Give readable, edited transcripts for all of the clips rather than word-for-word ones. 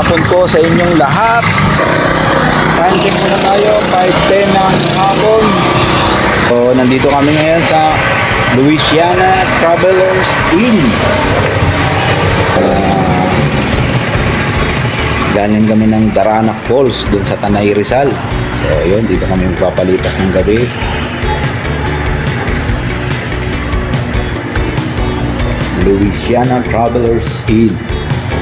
hapon po sa inyong lahat. Time muna tayo, 5:10 ng hapon. So, nandito kami ngayon sa Louisiana Travelers Inn. Galing kami ng Daranac Falls dun sa Tanay Rizal. So, yun, dito kami magpapalipas ng gabi. Louisiana Travelers Inn.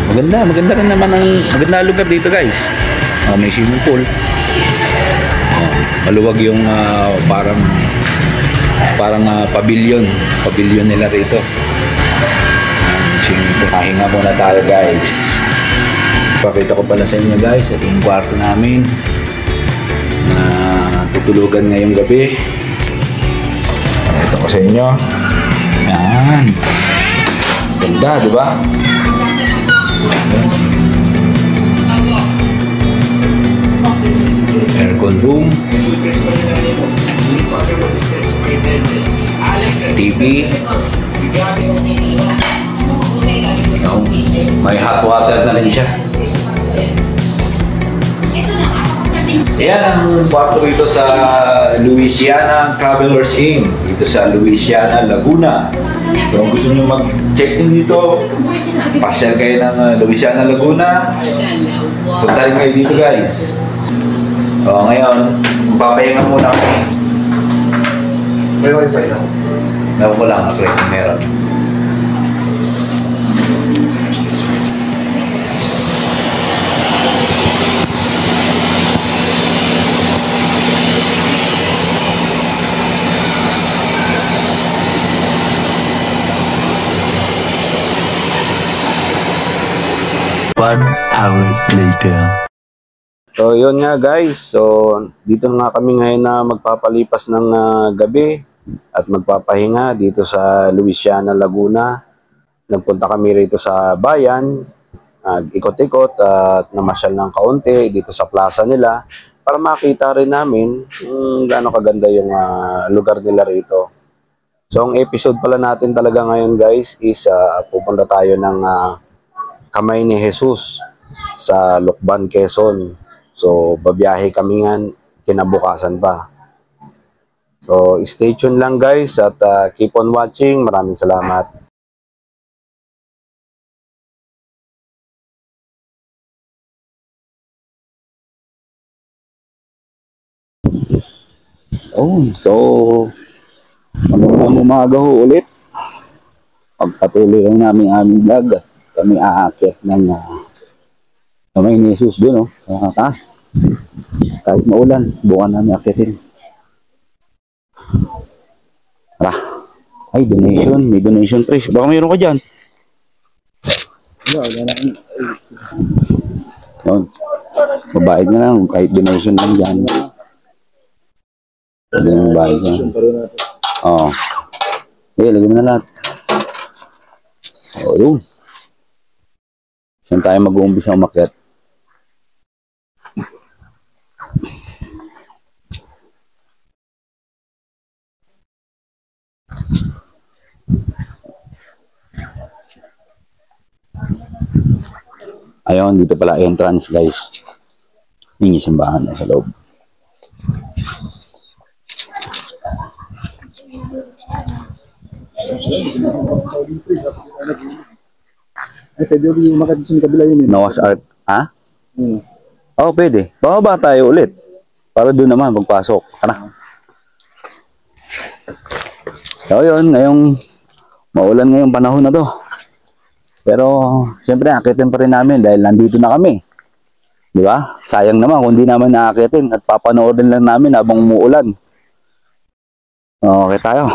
Maganda rin naman maganda lugar dito, guys. May swimming pool. Maluwag yung parang pavilion nila rito. Swimming pool. Pahinga muna tayo, guys. Pakita ko pala sa inyo, guys, ito yung kwarto namin na tutulugan ngayong gabi. Ito ko sa inyo. Yan. Ganda, di ba? Aircon room, TV, may hot water na rin siya. Yan ang kwarto rito sa Louisiana Travelers Inn, dito sa Louisiana, Laguna. So, kung gusto nyo mag-check-in dito, pasyal kayo ng Louisiana, Laguna. Punta rin kayo dito, guys. So, ngayon, papahinga muna kami. May wifi na? Meron ko lang, actually, meron. One hour later. So yun nga, guys, so dito nga kami ngayon na magpapalipas ng gabi at magpapahinga dito sa Louisiana, Laguna. Nagpunta kami rito sa bayan, ikot-ikot at namasyal ng kaunti dito sa plaza nila para makita rin namin kung gaano kaganda yung lugar nila rito. So ang episode pala natin talaga ngayon, guys, is pupunta tayo ng Kamay ni Jesus sa Lucban, Quezon. So, babiyahe kami nga kinabukasan pa. So, stay tuned lang, guys, at keep on watching. Maraming salamat. So, magandang umaga ho ulit. Pagpatuloy lang namin aming vlog. Kami aakyat ng Kamay ni Jesus doon, sa taas. Kahit maulan, bukan namin akyatin. Tara. Ay, donation. May donation, pre. Baka mayroon ka dyan. Yun. Mabayad na lang. Kahit donation lang dyan. Pwede na mabayad na. Oo. Okay, lagyan mo na lahat. O, yun. Saan tayo mag-uumpisa umakyat? Ayun, dito pala entrance, guys. Yung simbahan na sa loob. Ay, pwede yung umakyat sa kabila yun. Noah's Ark. Ha? Oo, pwede. Bababa tayo ulit. Para doon naman magpasok. Tara. So, yun. Ngayong maulan ngayong panahon na to. Pero, siyempre, akitin pa rin namin dahil nandito na kami. Di ba? Sayang naman kung di naman naakitin at papanoodin lang namin habang umuulan. Okay tayo.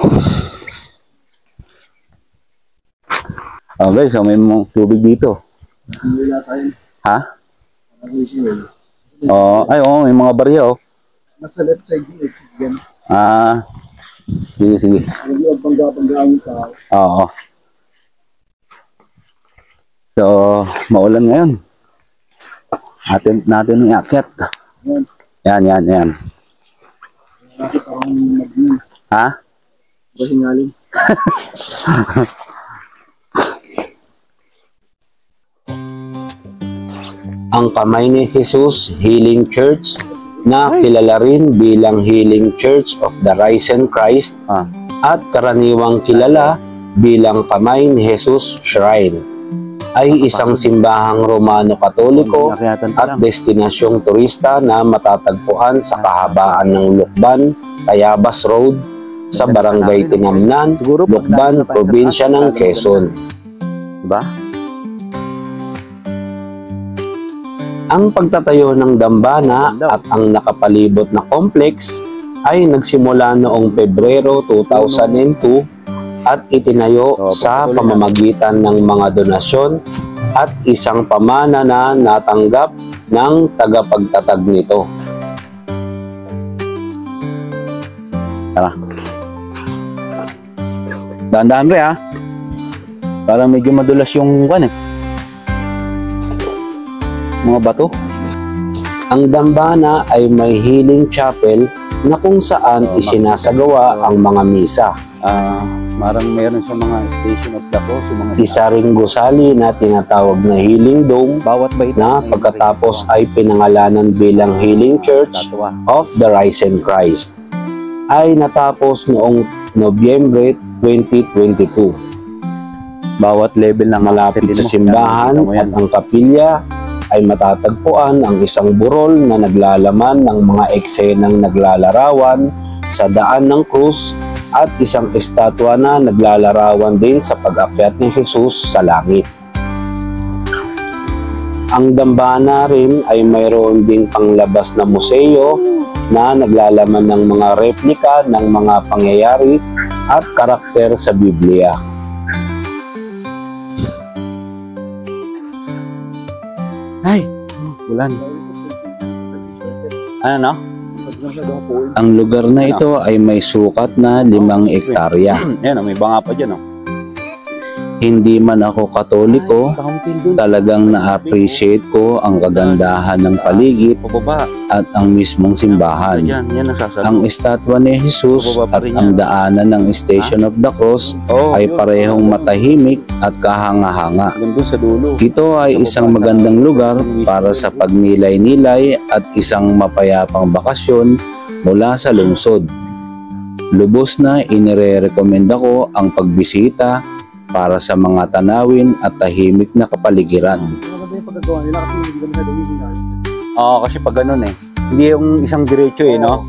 Okay, so may tubig dito. Ha? Oo, may mga barya, oh. Nasa left side din, sige. Hindi ang bangga-banggaan yung tao. Oo. So, maulan ngayon. Natin yung akyat. Yan. Bakit akong mag-in? Ha? Ba singaling? ang Kamay ni Jesus Healing Church na kilala rin bilang Healing Church of the Risen Christ at karaniwang kilala bilang Kamay ni Jesus Shrine ay isang simbahang Romano-Katoliko at destinasyong turista na matatagpuan sa kahabaan ng Lukban, Tayabas Road sa Barangay Tinamnan, Lukban, Probinsya ng Quezon. Diba? Ang pagtatayo ng dambana at ang nakapalibot na complex ay nagsimula noong Pebrero 2002 at itinayo sa pamamagitan ng mga donasyon at isang pamana na natanggap ng tagapagtatag nito. Tara. Dahan-dahan pre ha. Parang medyo madulas yung mga bato. Ang dambana ay may healing chapel na kung saan isinasagawa ang mga misa. Marang meron sa mga station of the cross, mga Isa ring gusali na tinatawag na healing dome bawat bait na pagkatapos ay pinangalanan bilang Healing Church of the Risen Christ ay natapos noong Nobyembre 2022. bawat level ng Malapit sa simbahan at ang kapilya ay matatagpuan ang isang burol na naglalaman ng mga eksenang naglalarawan sa daan ng krus at isang estatwa na naglalarawan din sa pag-akyat ni Jesus sa langit. Ang dambana rin ay mayroon ding panglabas na museo na naglalaman ng mga replika ng mga pangyayari at karakter sa Biblia. Ay, ulan. Ano no? Ang lugar na ito ay may sukat na 5 ektarya. Yan, may banga pa dyan. Hindi man ako Katoliko, talagang na-appreciate ko ang kagandahan ng paligid at ang mismong simbahan. Ang estatwa ni Jesus at ang daanan ng Station of the Cross ay parehong matahimik at kahanga-hanga. Ito ay isang magandang lugar para sa pagnilay-nilay at isang mapayapang bakasyon mula sa lungsod. Lubos na inire-recommenda ko ang pagbisita para sa mga tanawin at tahimik na kapaligiran. Maganda yung pagkagawa nila kasi hindi kami nadawin. Oo, kasi pag ganun hindi yung isang diretso no?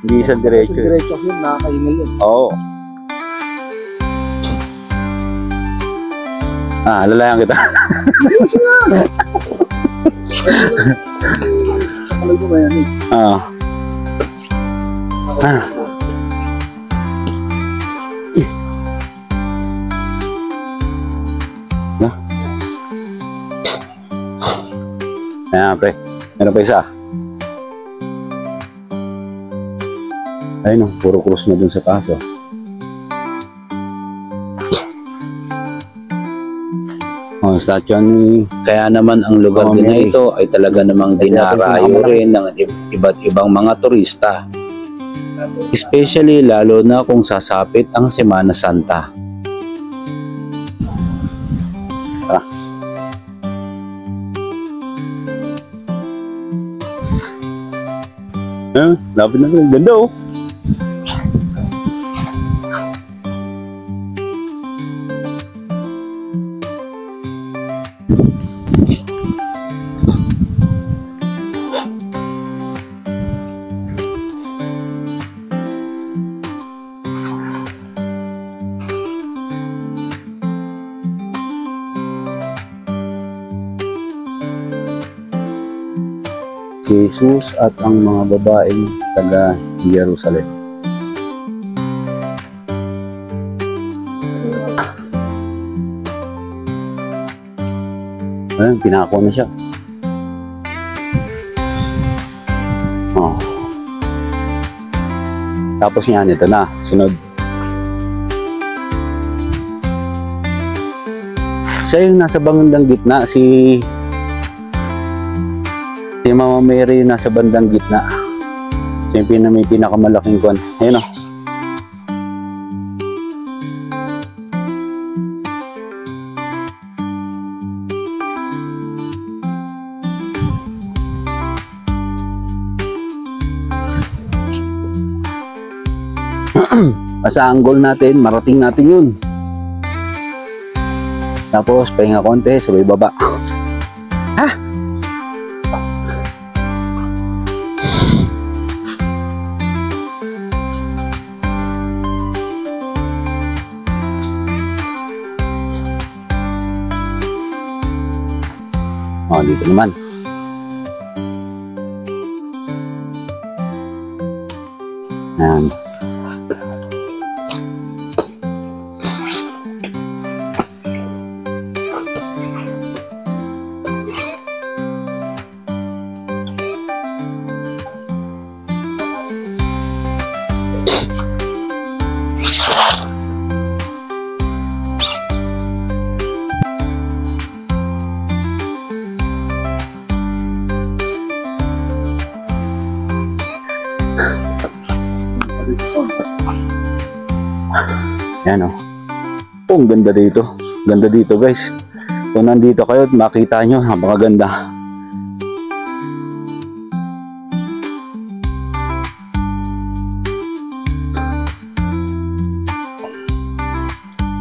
Hindi isang diretso Kasi diretso kasi yun, nakakaingal yun. Oo. Lalayan kita. Sa kalay ko ba yan Ayan, pre. Meron pa isa. Ayun, puro krus na dun sa taas. Statue ni... Kaya naman ang lugar din na ito ay talaga namang dinarayo rin ng iba't ibang mga turista. Especially lalo na kung sasapit ang Semana Santa. Lapit na rin. Ganda Jesus at ang mga babaeng taga Jerusalem. Ayun, pinako na siya. Tapos yan, ito na. Sunod. Siya yung nasa bandang gitna, si Mama Mary nasa bandang gitna. Siyempre na may pinakamalaking kwan. Ayun Basta ang goal natin, marating natin yun. Tapos, pahinga konti, sabay baba. Ha? Oh, dito naman. Ayan. Yan o. Oh, ang ganda dito. Ganda dito guys. Kung nandito kayo at makita nyo, napakaganda.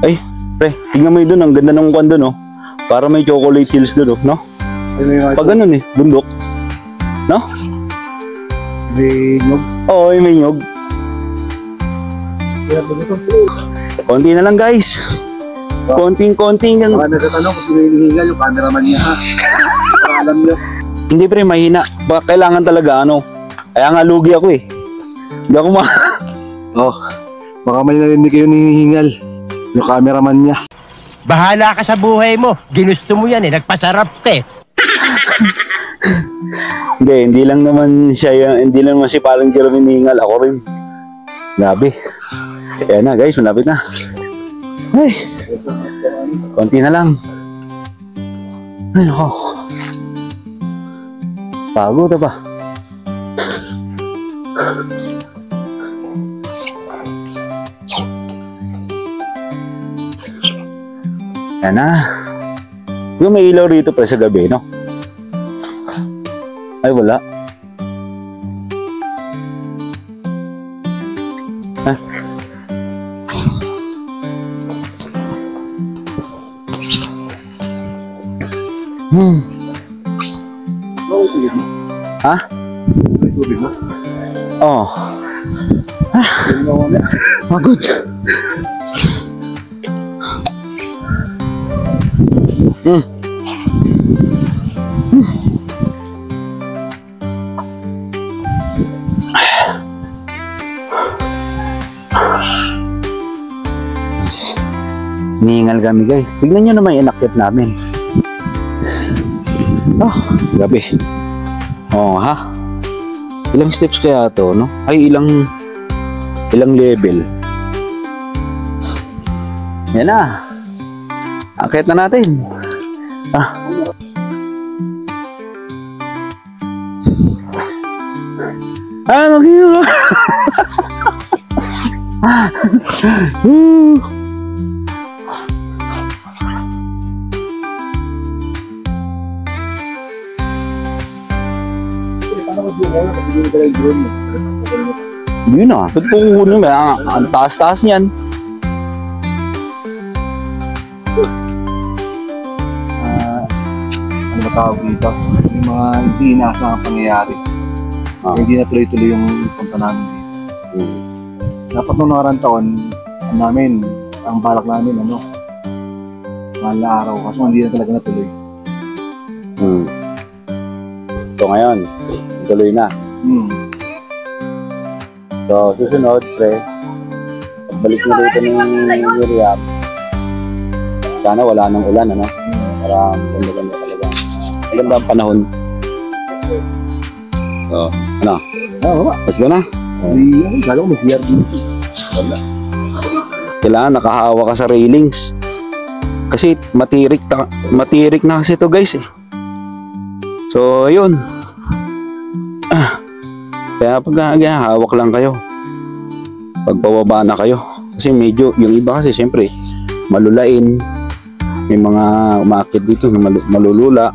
Ay, pre, tingnan mo yun dun. Ang ganda ng kwan dun, oh. Para may chocolate hills dun, oh, no? Pag ganun eh, bundok. No? May nyog. Oo, may nyog. Konti na lang guys. Konting-konting yan. Baka nagtatanong kung sino hinihingal yung cameraman niya ha. Para alam niyo. Hindi pre, mahina. Baka kailangan talaga ano. Kaya nga lugi ako eh. Hindi ako Oh, baka may narinig kayo hinihingal yung cameraman niya. Bahala ka sa buhay mo. Ginusto mo yan eh. Nagpasarap ka eh. Hindi lang naman siya, hindi lang naman si Paring Jerome hinihingal. Ako rin. Grabe. Kaya na guys, malapit na. Ay, konti na lang. Ay, nako. Pagod na ba? Yan na. Yung may ilaw rito pa sa gabi, no? Ay, wala. Ha? Ha? May tubig mo? Oh. Pagod. Nihingal kami guys. Tignan nyo naman yung inakyat namin. Oh, gabi. Oh, ha? Ilang steps kaya to, no? Ay, ilang level. Yan na. Akyat na natin. Ah. Mag-iwa. Hindi na. Ba't po kukunin mo? Ang taas-taas niyan. Ano ba tawag dito? Yung mga hindi inaasang pangyayari. Hindi na tuloy-tuloy yung punta namin dito. Dapat nung nakarang taon, namin, ang balak namin, mahal na araw. Kaso hindi na talaga natuloy. So ngayon, tuloy na. So susunod, pre, pagbalik na dito ng Miriam, sana wala nang ulan, ano? Parang ganda-ganda talaga. Maganda ang panahon. So, ano? Oo, Pas ba na? hindi, sabi ko may CR dito. Wala. Kailangan nakahawa ka sa railings. Kasi matirik na kasi ito guys eh. So, ayun. Kaya pag hawak lang kayo. Pagpababa na kayo. Kasi medyo, yung iba kasi siyempre, malulain. May mga umaakit dito na malulula.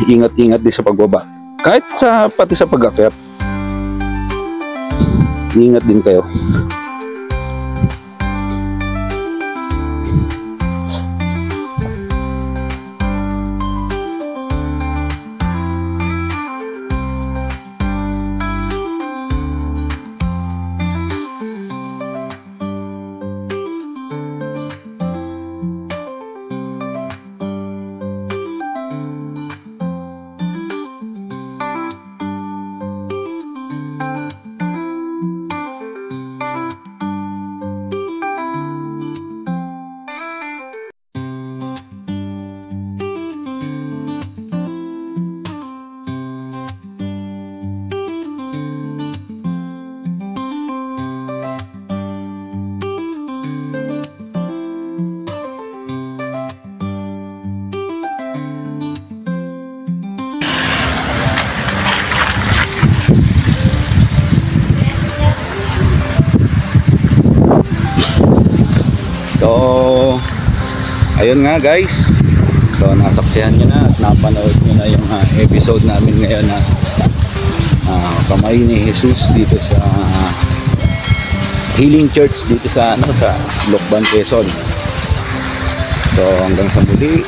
Ingat-ingat din sa pagbaba. Kahit pati sa pag-akyat. Ingat din kayo. ayun nga guys, so nasaksihan nyo na at napanood nyo na yung episode namin ngayon na Kamay ni Jesus dito sa Healing Church dito sa sa Lokban, Quezon. So hanggang sa muli,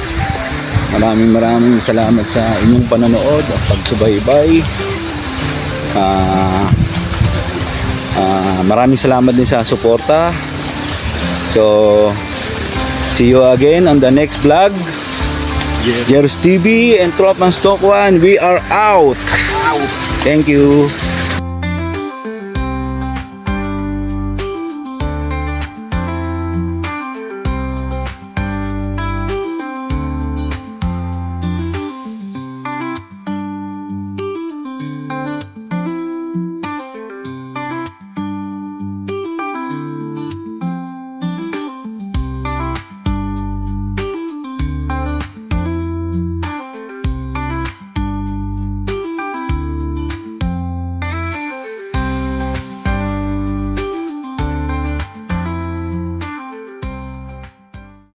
maraming salamat sa inyong panonood at pagsubaybay. Maraming salamat din sa suporta. So see you again on the next vlog. Jeros TV and Tropang Stock One, we are out. Thank you.